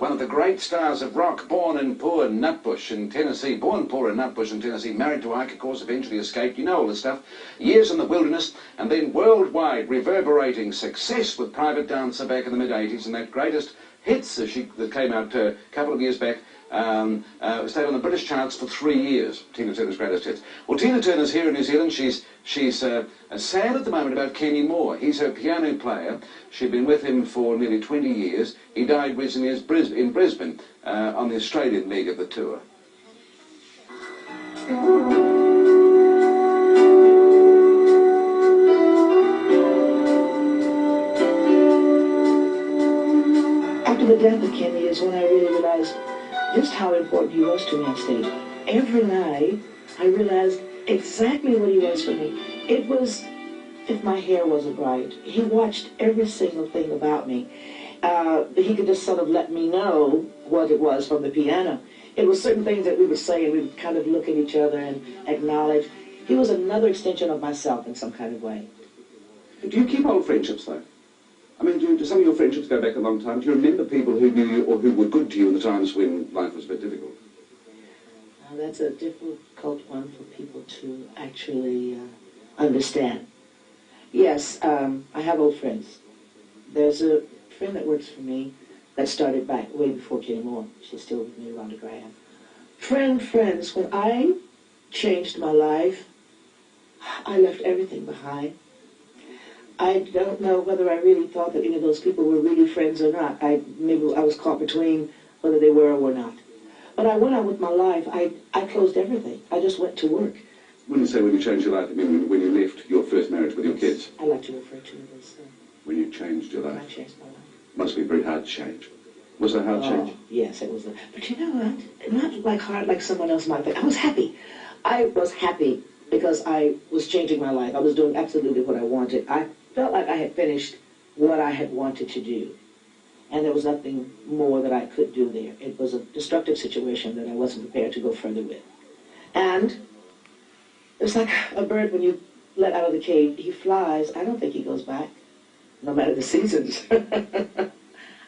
one of the great stars of rock, born in poor Nutbush in Tennessee, married to Ike, of course, eventually escaped, you know all this stuff, years in the wilderness, and then worldwide reverberating success with Private Dancer back in the mid-80s, and that greatest hits that came out a couple of years back, stayed on the British charts for 3 years, Tina Turner's greatest hits. Well, Tina Turner's here in New Zealand. She's sad at the moment about Kenny Moore. He's her piano player. She'd been with him for nearly 20 years. He died recently in Brisbane on the Australian leg of the tour. After the death of Kenny is when I really realized just how important he was to me on stage. Every night, I realized exactly what he was for me. It was, if my hair wasn't right, he watched every single thing about me. He could just sort of let me know what it was from the piano. It was certain things that we would say and we would kind of look at each other and acknowledge. He was another extension of myself in some kind of way. Do you keep old friendships, though? I mean, do some of your friendships go back a long time? Do you remember people who knew you or who were good to you in the times when life was a bit difficult? That's a difficult one for people to actually understand. Yes, I have old friends. There's a friend that works for me that started back way before Kenny Moore. She's still with me, Rhonda Graham. Friends, when I changed my life, I left everything behind. I don't know whether I really thought that any of those people were really friends or not. Maybe I was caught between whether they were or were not. But I went on with my life. I closed everything. I just went to work. When you say when you changed your life, I mean when you left your first marriage with your kids? I like to refer to it as... when you changed your life? I changed my life. Must be very hard to change. Was it a hard change? Yes, it was. But you know what? Not like hard like someone else might think. I was happy. I was happy because I was changing my life. I was doing absolutely what I wanted. I felt like I had finished what I had wanted to do. And there was nothing more that I could do there. It was a destructive situation that I wasn't prepared to go further with. And it's like a bird when you let out of the cage. He flies. I don't think he goes back, no matter the seasons.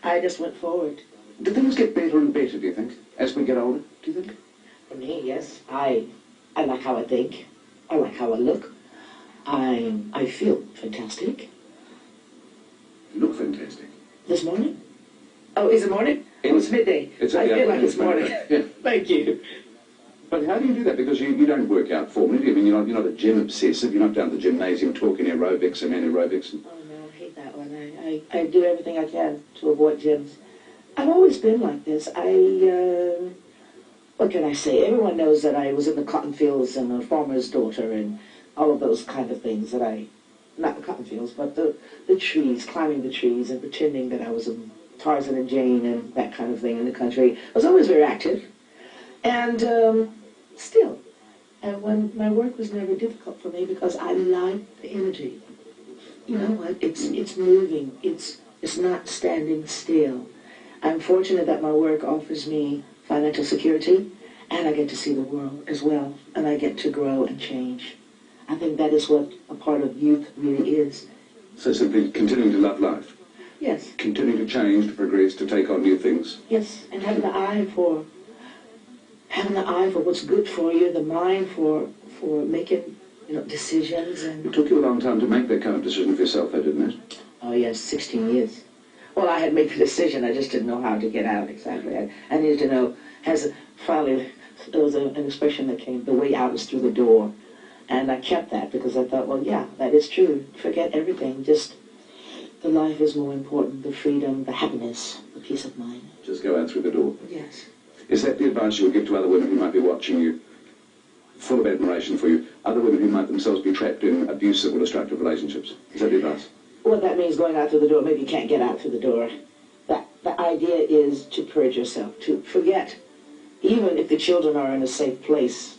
I just went forward. Do things get better and better, do you think, as we get older, do you think? For me, yes. I like how I think. I like how I look. I feel fantastic. You look fantastic. This morning? Oh, is it morning? It's midday. I feel like it's morning. Yeah. Thank you. But how do you do that? Because you don't work out formally, do you? I mean, you're not a gym obsessive. You're not down at the gymnasium talking aerobics and anaerobics. Oh, no, I hate that one. I do everything I can to avoid gyms. I've always been like this. What can I say? Everyone knows that I was in the cotton fields and a farmer's daughter and all of those kind of things that not the cotton fields, but the trees, climbing the trees and pretending that I was a Tarzan and Jane and that kind of thing in the country. I was always very active. And still. And when my work was never difficult for me because I liked the energy. You know what? It's moving. It's not standing still. I'm fortunate that my work offers me financial security, and I get to see the world as well, and I get to grow and change. I think that is what a part of youth really is. So simply continuing to love life? Yes. Continuing to change, to progress, to take on new things? Yes, and having the eye for what's good for you, the mind for making decisions. And it took you a long time to make that kind of decision for yourself, though, didn't it? Oh yes, 16 years. Well, I had made the decision. I just didn't know how to get out exactly. I needed to know. Finally, there was an expression that came: the way out is through the door. And I kept that because I thought, well, yeah, that is true. Forget everything. Just the life is more important. The freedom, the happiness, the peace of mind. Just go out through the door. Yes. Is that the advice you would give to other women who might be watching you, full of admiration for you, other women who might themselves be trapped in abusive or destructive relationships? Is that the advice? Well, that means going out through the door. Maybe you can't get out through the door. The idea is to purge yourself, to forget. Even if the children are in a safe place,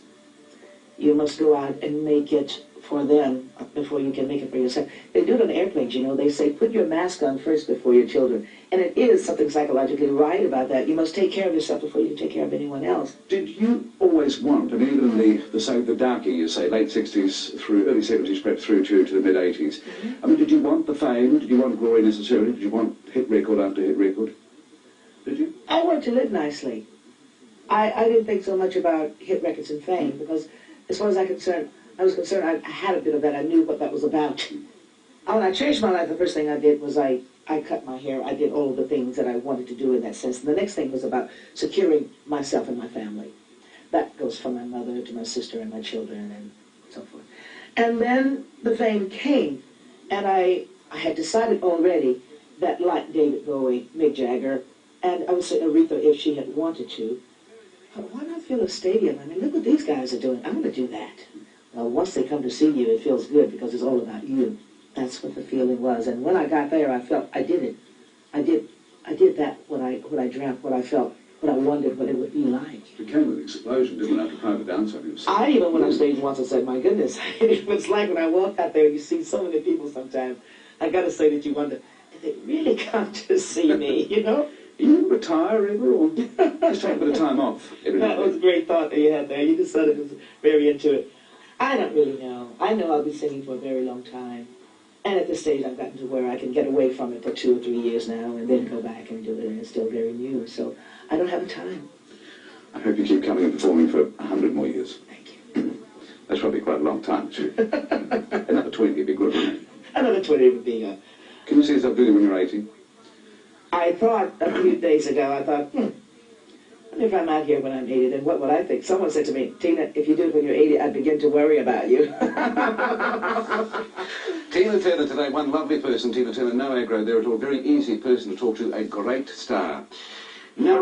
you must go out and make it for them before you can make it for yourself. They do it on airplanes, they say put your mask on first before your children. And it is something psychologically right about that. You must take care of yourself before you can take care of anyone else. Did you always want, I mean, even in the dark years, say late 60s through early 70s, perhaps through to the mid 80s, I mean, did you want the fame? Did you want glory necessarily? Did you want hit record after hit record? Did you? I wanted to live nicely. I didn't think so much about hit records and fame because, as far as I was concerned, I had a bit of that. I knew what that was about. When I changed my life, the first thing I did was I cut my hair. I did all of the things that I wanted to do in that sense. And the next thing was about securing myself and my family. That goes from my mother to my sister and my children and so forth. And then the fame came, and I had decided already that, like David Bowie, Mick Jagger, and I would say Aretha if she had wanted to, but why not fill a stadium? I mean, look what these guys are doing. I'm going to do that. Well, once they come to see you, it feels good because it's all about you. That's what the feeling was. And when I got there, I felt I did it. I did that, what I dreamt, what I felt, what I wondered what it would be like. It became an explosion, didn't it, after Private Dancer? I even went on stage once and said, my goodness, it was like when I walk out there and you see so many people sometimes, I got to say that you wonder, did they really come to see me, you know? You retire ever, or just take a bit of time off? That was a great thought that you had there. You just sort of was very into it. I don't really know. I know I'll be singing for a very long time. And at this stage, I've gotten to where I can get away from it for 2 or 3 years now and then go back and do it, and it's still very new. So I don't have the time. I hope you keep coming and performing for 100 more years. Thank you. That's probably quite a long time, too. Another 20 would be good, wouldn't it? Another 20 would be good. Can you see yourself doing it when you're 80? I thought a few days ago, I thought, I wonder if I'm out here when I'm 80, then what would I think? Someone said to me, Tina, if you do it when you're 80, I'd begin to worry about you. Tina Turner today, one lovely person, Tina Turner, no aggro there at all, very easy person to talk to, a great star. Now,